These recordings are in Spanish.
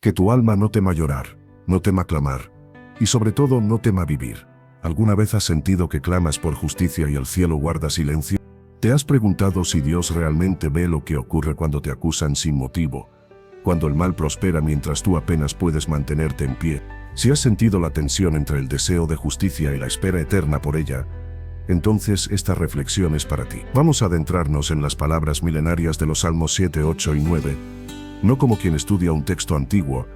Que tu alma no tema llorar, no tema clamar, y sobre todo no tema vivir. ¿Alguna vez has sentido que clamas por justicia y el cielo guarda silencio? ¿Te has preguntado si Dios realmente ve lo que ocurre cuando te acusan sin motivo? Cuando el mal prospera mientras tú apenas puedes mantenerte en pie. Si has sentido la tensión entre el deseo de justicia y la espera eterna por ella, entonces esta reflexión es para ti. Vamos a adentrarnos en las palabras milenarias de los Salmos 7, 8 y 9, no como quien estudia un texto antiguo,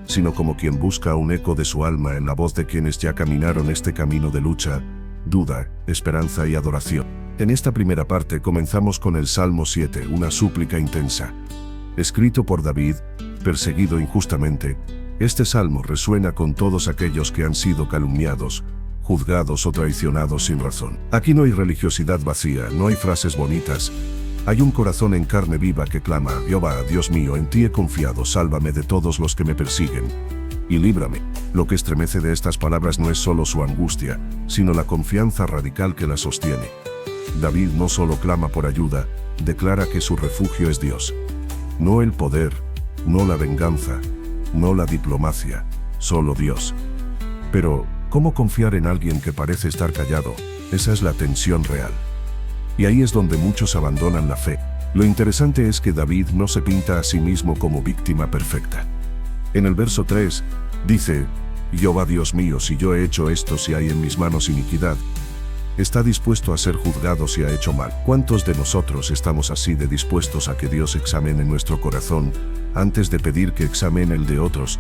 sino como quien busca un eco de su alma en la voz de quienes ya caminaron este camino de lucha, duda, esperanza y adoración. En esta primera parte comenzamos con el Salmo 7, una súplica intensa. Escrito por David, perseguido injustamente, este salmo resuena con todos aquellos que han sido calumniados, juzgados o traicionados sin razón. Aquí no hay religiosidad vacía, no hay frases bonitas. Hay un corazón en carne viva que clama: Jehová, Dios mío, en ti he confiado, sálvame de todos los que me persiguen y líbrame. Lo que estremece de estas palabras no es solo su angustia, sino la confianza radical que la sostiene. David no solo clama por ayuda, declara que su refugio es Dios. No el poder, no la venganza, no la diplomacia, solo Dios. Pero, ¿cómo confiar en alguien que parece estar callado? Esa es la tensión real. Y ahí es donde muchos abandonan la fe. Lo interesante es que David no se pinta a sí mismo como víctima perfecta. En el verso 3, dice: Jehová Dios mío, si yo he hecho esto, si hay en mis manos iniquidad. Está dispuesto a ser juzgado si ha hecho mal. ¿Cuántos de nosotros estamos así de dispuestos a que Dios examine nuestro corazón antes de pedir que examine el de otros?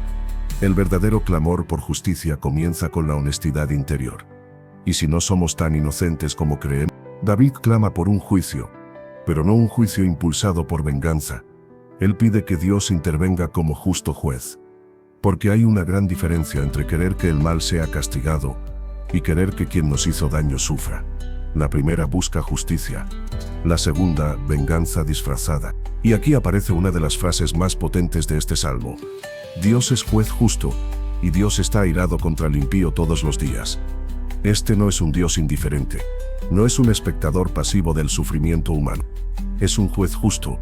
El verdadero clamor por justicia comienza con la honestidad interior. Y si no somos tan inocentes como creemos, David clama por un juicio, pero no un juicio impulsado por venganza. Él pide que Dios intervenga como justo juez. Porque hay una gran diferencia entre querer que el mal sea castigado y querer que quien nos hizo daño sufra. La primera busca justicia, la segunda, venganza disfrazada. Y aquí aparece una de las frases más potentes de este salmo: Dios es juez justo, y Dios está airado contra el impío todos los días. Este no es un Dios indiferente, no es un espectador pasivo del sufrimiento humano. Es un juez justo,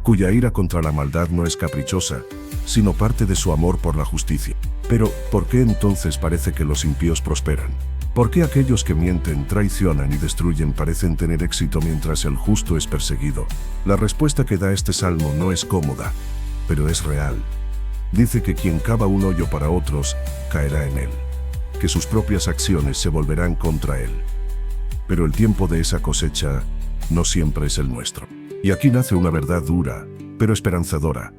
cuya ira contra la maldad no es caprichosa, sino parte de su amor por la justicia. Pero, ¿por qué entonces parece que los impíos prosperan? ¿Por qué aquellos que mienten, traicionan y destruyen parecen tener éxito mientras el justo es perseguido? La respuesta que da este salmo no es cómoda, pero es real. Dice que quien cava un hoyo para otros, caerá en él. Que sus propias acciones se volverán contra él. Pero el tiempo de esa cosecha no siempre es el nuestro. Y aquí nace una verdad dura, pero esperanzadora.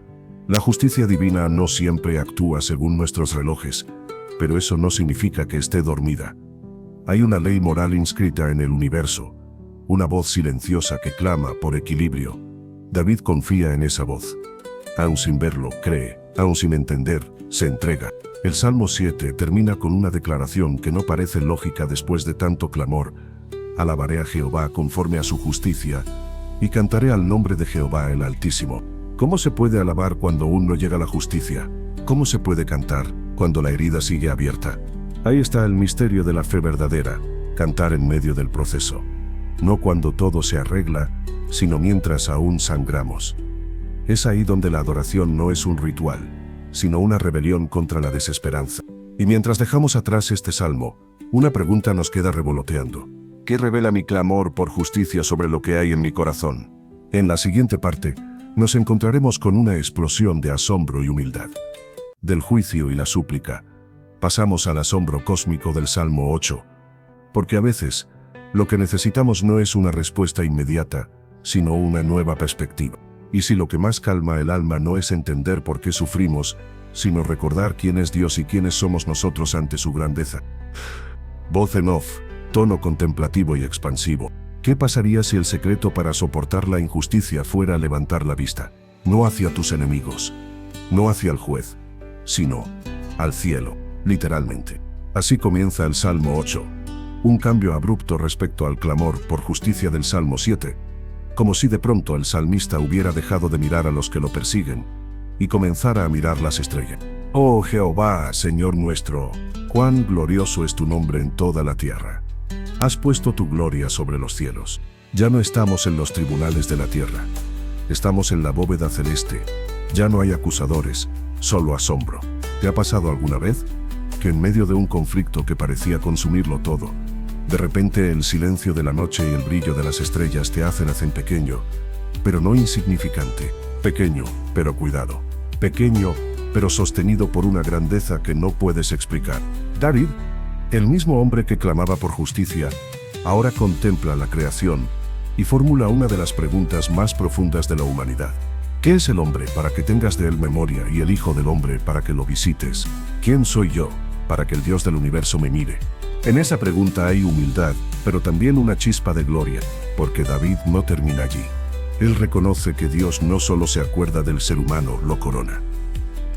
La justicia divina no siempre actúa según nuestros relojes, pero eso no significa que esté dormida. Hay una ley moral inscrita en el universo, una voz silenciosa que clama por equilibrio. David confía en esa voz. Aun sin verlo, cree, aun sin entender, se entrega. El Salmo 7 termina con una declaración que no parece lógica después de tanto clamor: Alabaré a Jehová conforme a su justicia, y cantaré al nombre de Jehová el Altísimo. ¿Cómo se puede alabar cuando aún no llega la justicia? ¿Cómo se puede cantar cuando la herida sigue abierta? Ahí está el misterio de la fe verdadera: cantar en medio del proceso. No cuando todo se arregla, sino mientras aún sangramos. Es ahí donde la adoración no es un ritual, sino una rebelión contra la desesperanza. Y mientras dejamos atrás este salmo, una pregunta nos queda revoloteando. ¿Qué revela mi clamor por justicia sobre lo que hay en mi corazón? En la siguiente parte, nos encontraremos con una explosión de asombro y humildad. Del juicio y la súplica, pasamos al asombro cósmico del Salmo 8. Porque a veces, lo que necesitamos no es una respuesta inmediata, sino una nueva perspectiva. Y si lo que más calma el alma no es entender por qué sufrimos, sino recordar quién es Dios y quiénes somos nosotros ante su grandeza. Voz en off, tono contemplativo y expansivo. ¿Qué pasaría si el secreto para soportar la injusticia fuera levantar la vista? No hacia tus enemigos, no hacia el juez, sino al cielo, literalmente. Así comienza el Salmo 8. Un cambio abrupto respecto al clamor por justicia del Salmo 7. Como si de pronto el salmista hubiera dejado de mirar a los que lo persiguen y comenzara a mirar las estrellas. Oh Jehová, Señor nuestro, cuán glorioso es tu nombre en toda la tierra. Has puesto tu gloria sobre los cielos. Ya no estamos en los tribunales de la tierra. Estamos en la bóveda celeste. Ya no hay acusadores, solo asombro. ¿Te ha pasado alguna vez que en medio de un conflicto que parecía consumirlo todo, de repente el silencio de la noche y el brillo de las estrellas te hacen pequeño, pero no insignificante, pequeño, pero cuidado, pequeño, pero sostenido por una grandeza que no puedes explicar? David, el mismo hombre que clamaba por justicia, ahora contempla la creación y formula una de las preguntas más profundas de la humanidad. ¿Qué es el hombre para que tengas de él memoria y el Hijo del Hombre para que lo visites? ¿Quién soy yo para que el Dios del universo me mire? En esa pregunta hay humildad, pero también una chispa de gloria, porque David no termina allí. Él reconoce que Dios no solo se acuerda del ser humano, lo corona.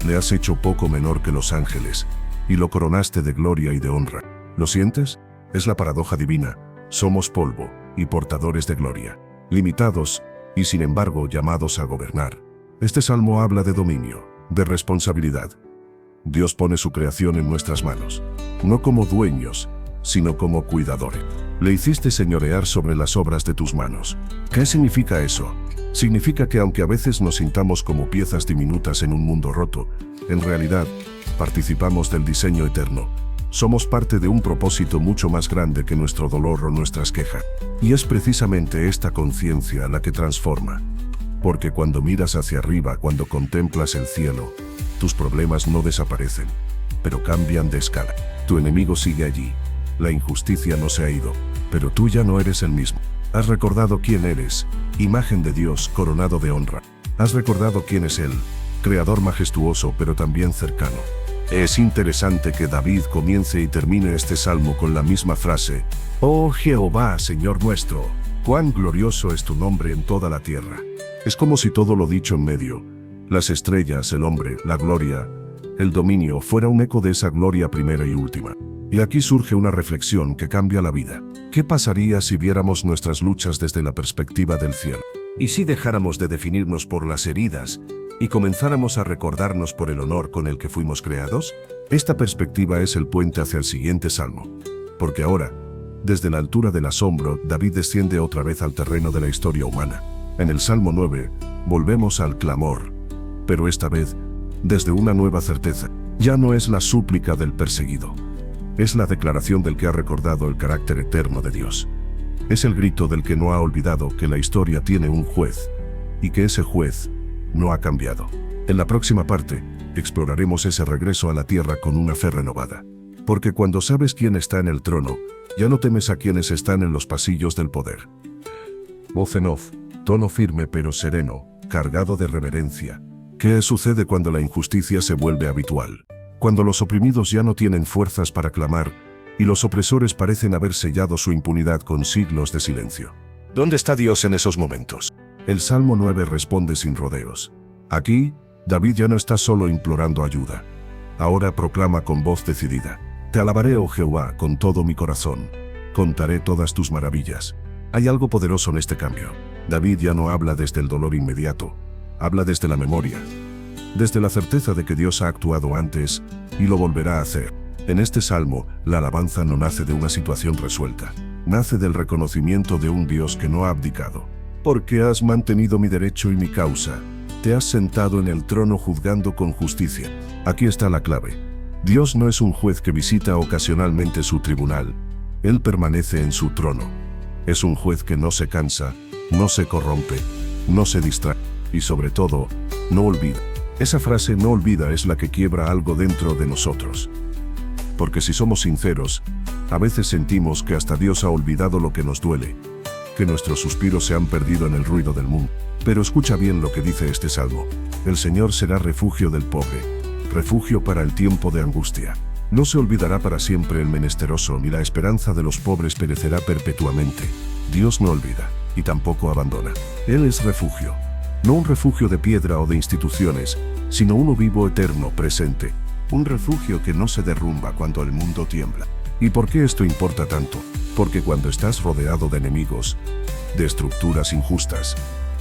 Le has hecho poco menor que los ángeles, y lo coronaste de gloria y de honra. ¿Lo sientes? Es la paradoja divina. Somos polvo y portadores de gloria, limitados y sin embargo llamados a gobernar. Este salmo habla de dominio, de responsabilidad. Dios pone su creación en nuestras manos, no como dueños, sino como cuidadores. Le hiciste señorear sobre las obras de tus manos. ¿Qué significa eso? Significa que aunque a veces nos sintamos como piezas diminutas en un mundo roto, en realidad, participamos del diseño eterno. Somos parte de un propósito mucho más grande que nuestro dolor o nuestras quejas. Y es precisamente esta conciencia la que transforma. Porque cuando miras hacia arriba, cuando contemplas el cielo, tus problemas no desaparecen, pero cambian de escala. Tu enemigo sigue allí. La injusticia no se ha ido, pero tú ya no eres el mismo. Has recordado quién eres, imagen de Dios coronado de honra. Has recordado quién es Él, creador majestuoso pero también cercano. Es interesante que David comience y termine este salmo con la misma frase: «Oh Jehová, Señor nuestro, cuán glorioso es tu nombre en toda la tierra». Es como si todo lo dicho en medio, las estrellas, el hombre, la gloria, el dominio, fuera un eco de esa gloria primera y última. Y aquí surge una reflexión que cambia la vida. ¿Qué pasaría si viéramos nuestras luchas desde la perspectiva del cielo? ¿Y si dejáramos de definirnos por las heridas y comenzáramos a recordarnos por el honor con el que fuimos creados? Esta perspectiva es el puente hacia el siguiente salmo. Porque ahora, desde la altura del asombro, David desciende otra vez al terreno de la historia humana. En el Salmo 9, volvemos al clamor, pero esta vez, desde una nueva certeza. Ya no es la súplica del perseguido. Es la declaración del que ha recordado el carácter eterno de Dios. Es el grito del que no ha olvidado que la historia tiene un juez, y que ese juez no ha cambiado. En la próxima parte, exploraremos ese regreso a la tierra con una fe renovada. Porque cuando sabes quién está en el trono, ya no temes a quienes están en los pasillos del poder. Voz en off, tono firme pero sereno, cargado de reverencia. ¿Qué sucede cuando la injusticia se vuelve habitual? Cuando los oprimidos ya no tienen fuerzas para clamar, y los opresores parecen haber sellado su impunidad con siglos de silencio. ¿Dónde está Dios en esos momentos? El Salmo 9 responde sin rodeos. Aquí, David ya no está solo implorando ayuda. Ahora proclama con voz decidida: «Te alabaré, oh Jehová, con todo mi corazón. Contaré todas tus maravillas». Hay algo poderoso en este cambio. David ya no habla desde el dolor inmediato. Habla desde la memoria. Desde la certeza de que Dios ha actuado antes y lo volverá a hacer. En este salmo, la alabanza no nace de una situación resuelta. Nace del reconocimiento de un Dios que no ha abdicado. Porque has mantenido mi derecho y mi causa. Te has sentado en el trono juzgando con justicia. Aquí está la clave. Dios no es un juez que visita ocasionalmente su tribunal. Él permanece en su trono. Es un juez que no se cansa, no se corrompe, no se distrae y sobre todo, no olvida. Esa frase «no olvida» es la que quiebra algo dentro de nosotros. Porque si somos sinceros, a veces sentimos que hasta Dios ha olvidado lo que nos duele, que nuestros suspiros se han perdido en el ruido del mundo. Pero escucha bien lo que dice este salmo. El Señor será refugio del pobre, refugio para el tiempo de angustia. No se olvidará para siempre el menesteroso, ni la esperanza de los pobres perecerá perpetuamente. Dios no olvida, y tampoco abandona. Él es refugio. No un refugio de piedra o de instituciones, sino uno vivo, eterno, presente. Un refugio que no se derrumba cuando el mundo tiembla. ¿Y por qué esto importa tanto? Porque cuando estás rodeado de enemigos, de estructuras injustas,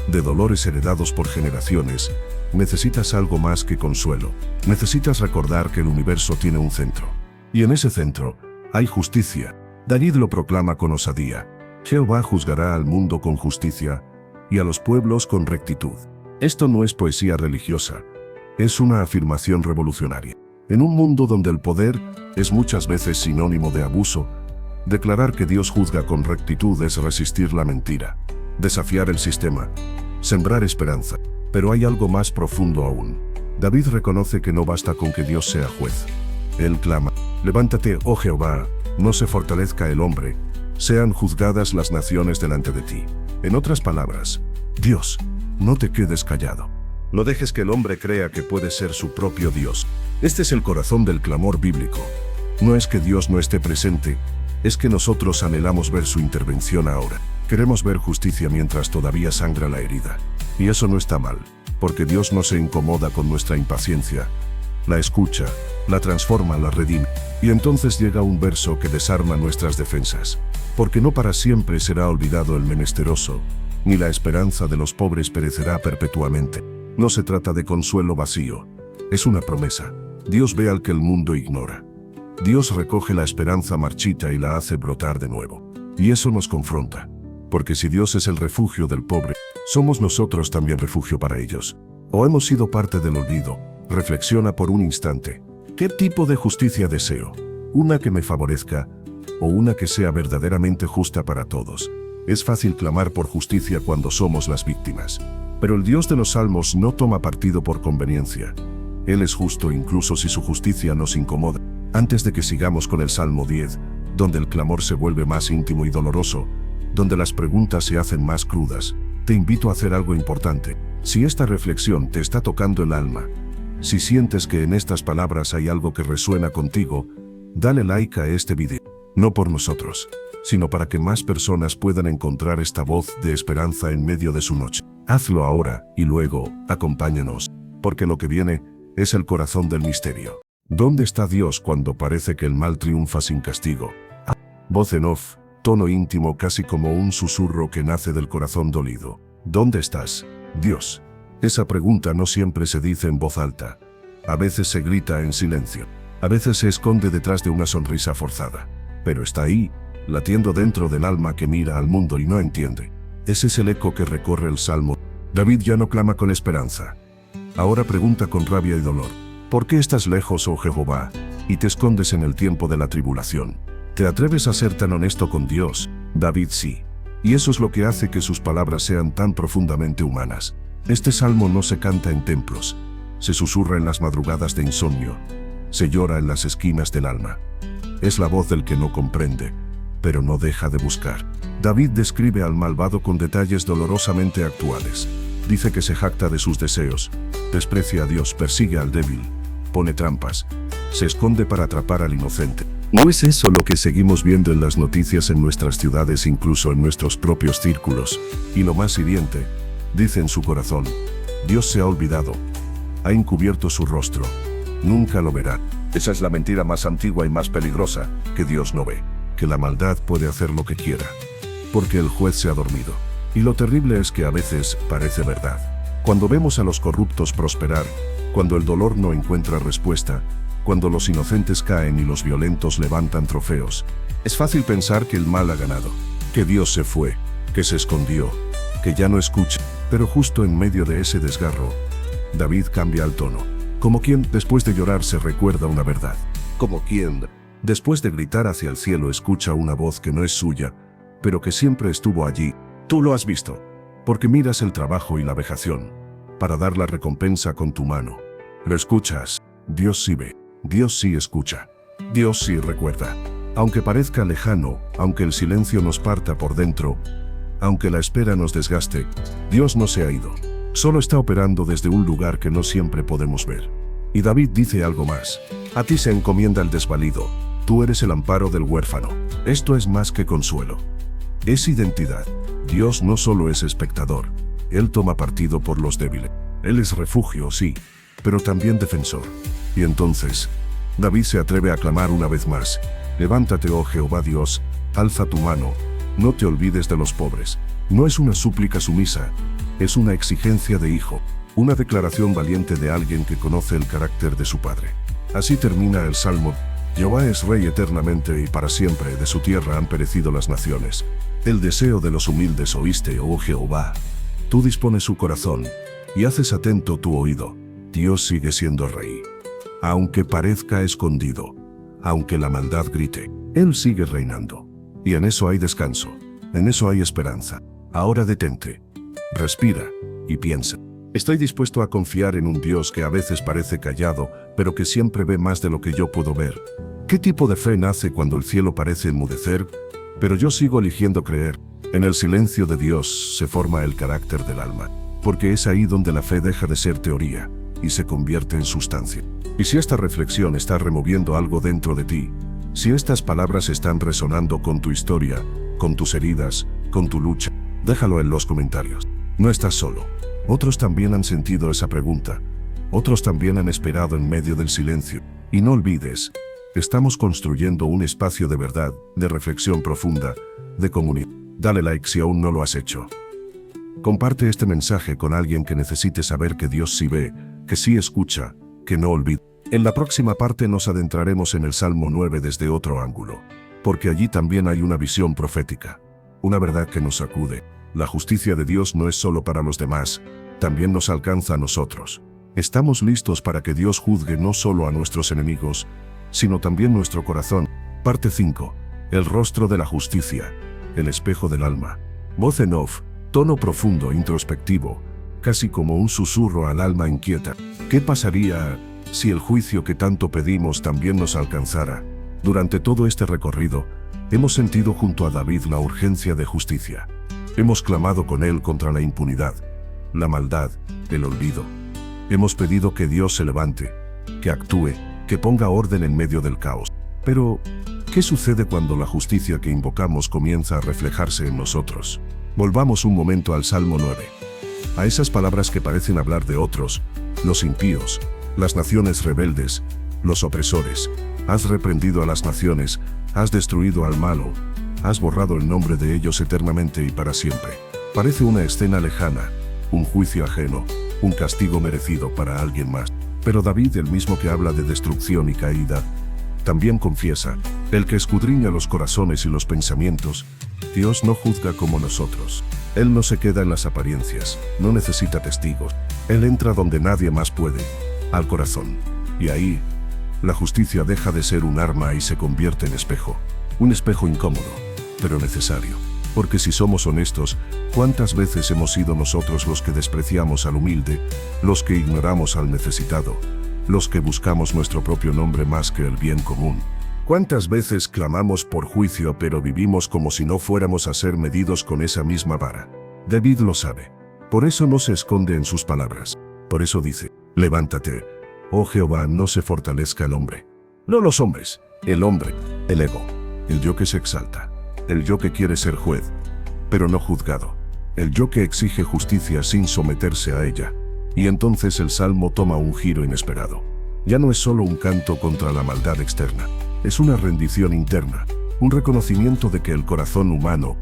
de dolores heredados por generaciones, necesitas algo más que consuelo. Necesitas recordar que el universo tiene un centro. Y en ese centro hay justicia. David lo proclama con osadía. Jehová juzgará al mundo con justicia y a los pueblos con rectitud. Esto no es poesía religiosa, Es una afirmación revolucionaria. En un mundo donde el poder es muchas veces sinónimo de abuso, declarar que Dios juzga con rectitud es resistir la mentira, desafiar el sistema, sembrar esperanza. Pero hay algo más profundo aún. David reconoce que no basta con que Dios sea juez. Él clama: levántate, oh Jehová, no se fortalezca el hombre, sean juzgadas las naciones delante de ti. En otras palabras, Dios, no te quedes callado. No dejes que el hombre crea que puede ser su propio Dios. Este es el corazón del clamor bíblico. No es que Dios no esté presente, es que nosotros anhelamos ver su intervención ahora. Queremos ver justicia mientras todavía sangra la herida. Y eso no está mal, porque Dios no se incomoda con nuestra impaciencia. La escucha, la transforma, la redime. Y entonces llega un verso que desarma nuestras defensas. Porque no para siempre será olvidado el menesteroso, ni la esperanza de los pobres perecerá perpetuamente. No se trata de consuelo vacío, es una promesa. Dios ve al que el mundo ignora. Dios recoge la esperanza marchita y la hace brotar de nuevo. Y eso nos confronta. Porque si Dios es el refugio del pobre, ¿somos nosotros también refugio para ellos? ¿O hemos sido parte del olvido? Reflexiona por un instante. ¿Qué tipo de justicia deseo? ¿Una que me favorezca o una que sea verdaderamente justa para todos? Es fácil clamar por justicia cuando somos las víctimas. Pero el Dios de los Salmos no toma partido por conveniencia. Él es justo incluso si su justicia nos incomoda. Antes de que sigamos con el Salmo 10, donde el clamor se vuelve más íntimo y doloroso, donde las preguntas se hacen más crudas, te invito a hacer algo importante. Si esta reflexión te está tocando el alma, si sientes que en estas palabras hay algo que resuena contigo, dale like a este video. No por nosotros, sino para que más personas puedan encontrar esta voz de esperanza en medio de su noche. Hazlo ahora y luego, acompáñanos, porque lo que viene es el corazón del misterio. ¿Dónde está Dios cuando parece que el mal triunfa sin castigo? Voz en off, tono íntimo casi como un susurro que nace del corazón dolido. ¿Dónde estás, Dios? Esa pregunta no siempre se dice en voz alta. A veces se grita en silencio. A veces se esconde detrás de una sonrisa forzada. Pero está ahí, latiendo dentro del alma que mira al mundo y no entiende. Ese es el eco que recorre el Salmo. David ya no clama con esperanza. Ahora pregunta con rabia y dolor: ¿por qué estás lejos, oh Jehová, y te escondes en el tiempo de la tribulación? ¿Te atreves a ser tan honesto con Dios? David sí. Y eso es lo que hace que sus palabras sean tan profundamente humanas. Este salmo no se canta en templos, se susurra en las madrugadas de insomnio, se llora en las esquinas del alma. Es la voz del que no comprende, pero no deja de buscar. David describe al malvado con detalles dolorosamente actuales. Dice que se jacta de sus deseos, desprecia a Dios, persigue al débil, pone trampas, se esconde para atrapar al inocente. ¿No es eso lo que seguimos viendo en las noticias en nuestras ciudades, incluso en nuestros propios círculos? Y lo más hiriente, dice en su corazón: Dios se ha olvidado, ha encubierto su rostro, nunca lo verá. Esa es la mentira más antigua y más peligrosa, que Dios no ve, que la maldad puede hacer lo que quiera, porque el juez se ha dormido. Y lo terrible es que a veces parece verdad. Cuando vemos a los corruptos prosperar, cuando el dolor no encuentra respuesta, cuando los inocentes caen y los violentos levantan trofeos, es fácil pensar que el mal ha ganado, que Dios se fue, que se escondió, que ya no escucha. Pero justo en medio de ese desgarro, David cambia el tono. Como quien, después de llorar, se recuerda una verdad. Como quien, después de gritar hacia el cielo, escucha una voz que no es suya, pero que siempre estuvo allí. Tú lo has visto, porque miras el trabajo y la vejación, para dar la recompensa con tu mano. Lo escuchas. Dios sí ve, Dios sí escucha, Dios sí recuerda. Aunque parezca lejano, aunque el silencio nos parta por dentro, aunque la espera nos desgaste, Dios no se ha ido. Solo está operando desde un lugar que no siempre podemos ver. Y David dice algo más. A ti se encomienda el desvalido, tú eres el amparo del huérfano. Esto es más que consuelo. Es identidad. Dios no solo es espectador, Él toma partido por los débiles. Él es refugio, sí, pero también defensor. Y entonces, David se atreve a clamar una vez más: levántate, oh Jehová Dios, alza tu mano, no te olvides de los pobres. No es una súplica sumisa, es una exigencia de hijo, una declaración valiente de alguien que conoce el carácter de su padre. Así termina el Salmo. Jehová es Rey eternamente y para siempre, de su tierra han perecido las naciones. El deseo de los humildes oíste, oh Jehová. Tú dispones su corazón, y haces atento tu oído. Dios sigue siendo rey. Aunque parezca escondido, aunque la maldad grite, Él sigue reinando. Y en eso hay descanso, en eso hay esperanza. Ahora detente, respira y piensa. Estoy dispuesto a confiar en un Dios que a veces parece callado, pero que siempre ve más de lo que yo puedo ver. ¿Qué tipo de fe nace cuando el cielo parece enmudecer? Pero yo sigo eligiendo creer. En el silencio de Dios se forma el carácter del alma, porque es ahí donde la fe deja de ser teoría y se convierte en sustancia. Y si esta reflexión está removiendo algo dentro de ti, si estas palabras están resonando con tu historia, con tus heridas, con tu lucha, déjalo en los comentarios. No estás solo. Otros también han sentido esa pregunta. Otros también han esperado en medio del silencio. Y no olvides, estamos construyendo un espacio de verdad, de reflexión profunda, de comunidad. Dale like si aún no lo has hecho. Comparte este mensaje con alguien que necesite saber que Dios sí ve, que sí escucha, que no olvida. En la próxima parte nos adentraremos en el Salmo 9 desde otro ángulo, porque allí también hay una visión profética, una verdad que nos sacude. La justicia de Dios no es solo para los demás, también nos alcanza a nosotros. Estamos listos para que Dios juzgue no solo a nuestros enemigos, sino también nuestro corazón. Parte 5. El rostro de la justicia, el espejo del alma. Voz en off, tono profundo, introspectivo, casi como un susurro al alma inquieta. ¿Qué pasaría si el juicio que tanto pedimos también nos alcanzara? Durante todo este recorrido, hemos sentido junto a David la urgencia de justicia. Hemos clamado con él contra la impunidad, la maldad, el olvido. Hemos pedido que Dios se levante, que actúe, que ponga orden en medio del caos. Pero, ¿qué sucede cuando la justicia que invocamos comienza a reflejarse en nosotros? Volvamos un momento al Salmo 9. A esas palabras que parecen hablar de otros, los impíos, las naciones rebeldes, los opresores. Has reprendido a las naciones, has destruido al malo, has borrado el nombre de ellos eternamente y para siempre. Parece una escena lejana, un juicio ajeno, un castigo merecido para alguien más. Pero David, el mismo que habla de destrucción y caída, también confiesa, el que escudriña los corazones y los pensamientos, Dios no juzga como nosotros. Él no se queda en las apariencias, no necesita testigos. Él entra donde nadie más puede, al corazón. Y ahí, la justicia deja de ser un arma y se convierte en espejo. Un espejo incómodo, pero necesario. Porque si somos honestos, ¿cuántas veces hemos sido nosotros los que despreciamos al humilde, los que ignoramos al necesitado, los que buscamos nuestro propio nombre más que el bien común? ¿Cuántas veces clamamos por juicio pero vivimos como si no fuéramos a ser medidos con esa misma vara? David lo sabe. Por eso no se esconde en sus palabras. Por eso dice, levántate, oh Jehová, no se fortalezca el hombre. No los hombres, el hombre, el ego, el yo que se exalta, el yo que quiere ser juez, pero no juzgado, el yo que exige justicia sin someterse a ella. Y entonces el salmo toma un giro inesperado. Ya no es solo un canto contra la maldad externa, es una rendición interna, un reconocimiento de que el corazón humano,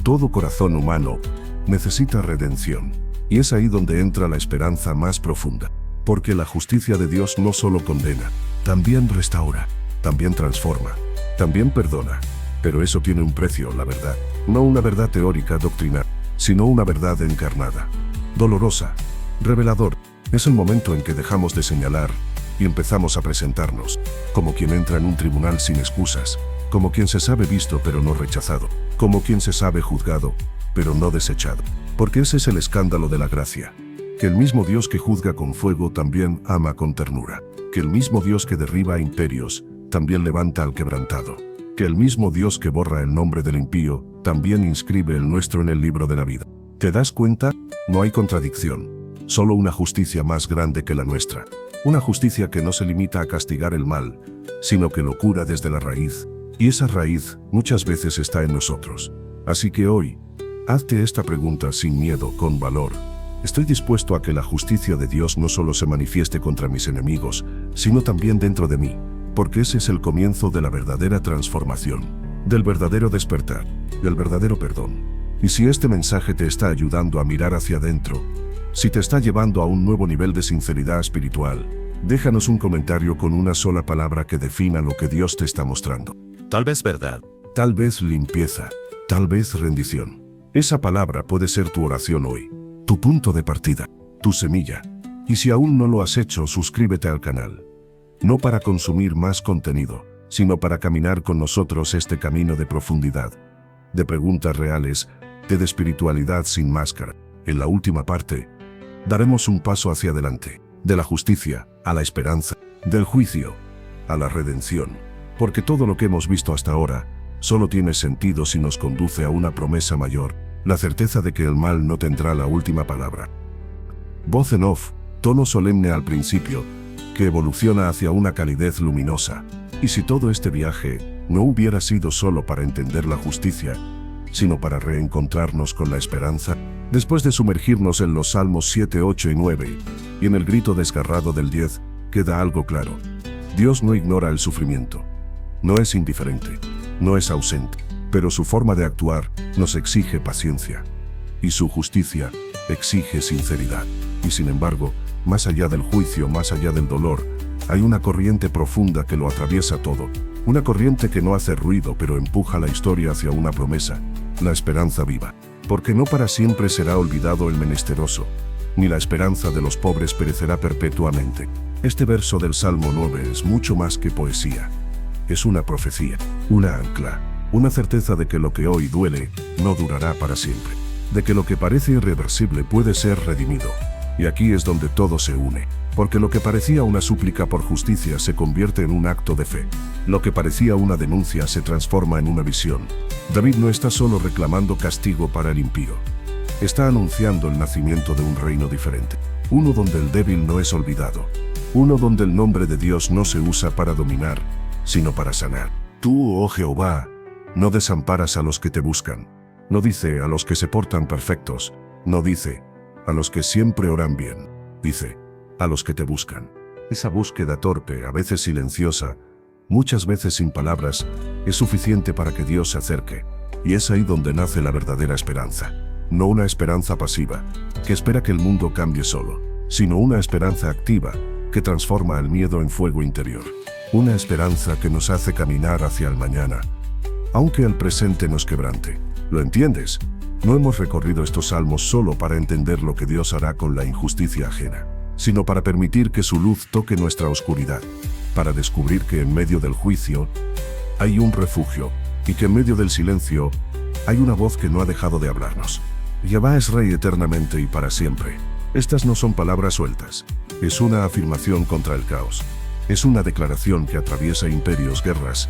todo corazón humano, necesita redención. Y es ahí donde entra la esperanza más profunda. Porque la justicia de Dios no solo condena, también restaura, también transforma, también perdona. Pero eso tiene un precio, la verdad. No una verdad teórica, doctrinal, sino una verdad encarnada, dolorosa, revelador. Es el momento en que dejamos de señalar y empezamos a presentarnos, como quien entra en un tribunal sin excusas, como quien se sabe visto pero no rechazado, como quien se sabe juzgado, pero no desechado. Porque ese es el escándalo de la gracia, que el mismo Dios que juzga con fuego también ama con ternura, que el mismo Dios que derriba imperios también levanta al quebrantado, que el mismo Dios que borra el nombre del impío también inscribe el nuestro en el libro de la vida. ¿Te das cuenta? No hay contradicción, solo una justicia más grande que la nuestra. Una justicia que no se limita a castigar el mal, sino que lo cura desde la raíz. Y esa raíz muchas veces está en nosotros. Así que hoy, hazte esta pregunta sin miedo, con valor. ¿Estoy dispuesto a que la justicia de Dios no solo se manifieste contra mis enemigos, sino también dentro de mí? Porque ese es el comienzo de la verdadera transformación, del verdadero despertar, del verdadero perdón. Y si este mensaje te está ayudando a mirar hacia adentro, si te está llevando a un nuevo nivel de sinceridad espiritual, déjanos un comentario con una sola palabra que defina lo que Dios te está mostrando. Tal vez verdad. Tal vez limpieza. Tal vez rendición. Esa palabra puede ser tu oración hoy, tu punto de partida, tu semilla, Y si aún no lo has hecho, suscríbete al canal. No para consumir más contenido, sino para caminar con nosotros este camino de profundidad, de preguntas reales, de espiritualidad sin máscara. En la última parte, daremos un paso hacia adelante, de la justicia a la esperanza, del juicio a la redención, porque todo lo que hemos visto hasta ahora solo tiene sentido si nos conduce a una promesa mayor, la certeza de que el mal no tendrá la última palabra. Voz en off, tono solemne al principio, que evoluciona hacia una calidez luminosa. Y si todo este viaje no hubiera sido solo para entender la justicia, sino para reencontrarnos con la esperanza, después de sumergirnos en los Salmos 7, 8 y 9, y en el grito desgarrado del 10, queda algo claro. Dios no ignora el sufrimiento. No es indiferente. No es ausente. Pero su forma de actuar nos exige paciencia. Y su justicia exige sinceridad. Y sin embargo, más allá del juicio, más allá del dolor, hay una corriente profunda que lo atraviesa todo. Una corriente que no hace ruido pero empuja la historia hacia una promesa, la esperanza viva. Porque no para siempre será olvidado el menesteroso, ni la esperanza de los pobres perecerá perpetuamente. Este verso del Salmo 9 es mucho más que poesía. Es una profecía, una ancla, una certeza de que lo que hoy duele no durará para siempre. De que lo que parece irreversible puede ser redimido. Y aquí es donde todo se une. Porque lo que parecía una súplica por justicia se convierte en un acto de fe. Lo que parecía una denuncia se transforma en una visión. David no está solo reclamando castigo para el impío. Está anunciando el nacimiento de un reino diferente. Uno donde el débil no es olvidado. Uno donde el nombre de Dios no se usa para dominar, sino para sanar. Tú, oh Jehová, no desamparas a los que te buscan. No dice a los que se portan perfectos. No dice a los que siempre oran bien. Dice a los que te buscan. Esa búsqueda torpe, a veces silenciosa, muchas veces sin palabras, es suficiente para que Dios se acerque. Y es ahí donde nace la verdadera esperanza. No una esperanza pasiva, que espera que el mundo cambie solo, sino una esperanza activa, que transforma el miedo en fuego interior. Una esperanza que nos hace caminar hacia el mañana, aunque el presente nos quebrante. ¿Lo entiendes? No hemos recorrido estos salmos solo para entender lo que Dios hará con la injusticia ajena, sino para permitir que su luz toque nuestra oscuridad, para descubrir que en medio del juicio hay un refugio, y que en medio del silencio hay una voz que no ha dejado de hablarnos. Jehová es Rey eternamente y para siempre. Estas no son palabras sueltas. Es una afirmación contra el caos. Es una declaración que atraviesa imperios, guerras,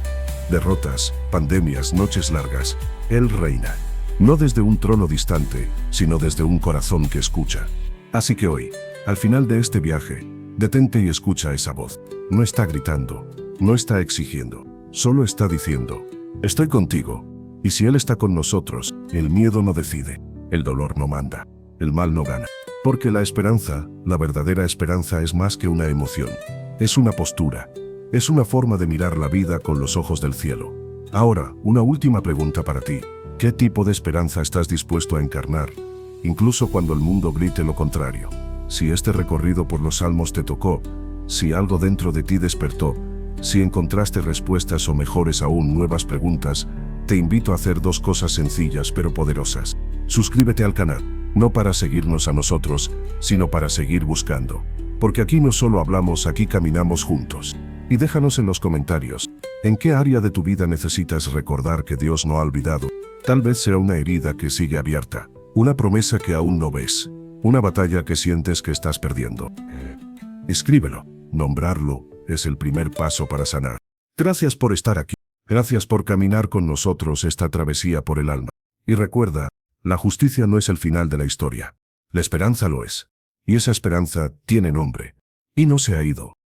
derrotas, pandemias, noches largas. Él reina. No desde un trono distante, sino desde un corazón que escucha. Así que hoy, al final de este viaje, detente y escucha esa voz. No está gritando, no está exigiendo, solo está diciendo, estoy contigo. Y si Él está con nosotros, el miedo no decide, el dolor no manda, el mal no gana. Porque la esperanza, la verdadera esperanza es más que una emoción. Es una postura, es una forma de mirar la vida con los ojos del cielo. Ahora, una última pregunta para ti. ¿Qué tipo de esperanza estás dispuesto a encarnar, incluso cuando el mundo grite lo contrario? Si este recorrido por los salmos te tocó, si algo dentro de ti despertó, si encontraste respuestas o mejores aún nuevas preguntas, te invito a hacer dos cosas sencillas pero poderosas. Suscríbete al canal, no para seguirnos a nosotros, sino para seguir buscando. Porque aquí no solo hablamos, aquí caminamos juntos. Y déjanos en los comentarios, ¿en qué área de tu vida necesitas recordar que Dios no ha olvidado? Tal vez sea una herida que sigue abierta, una promesa que aún no ves, una batalla que sientes que estás perdiendo. Escríbelo. Nombrarlo es el primer paso para sanar. Gracias por estar aquí. Gracias por caminar con nosotros esta travesía por el alma. Y recuerda, la justicia no es el final de la historia. La esperanza lo es. Y esa esperanza tiene nombre. Y no se ha ido.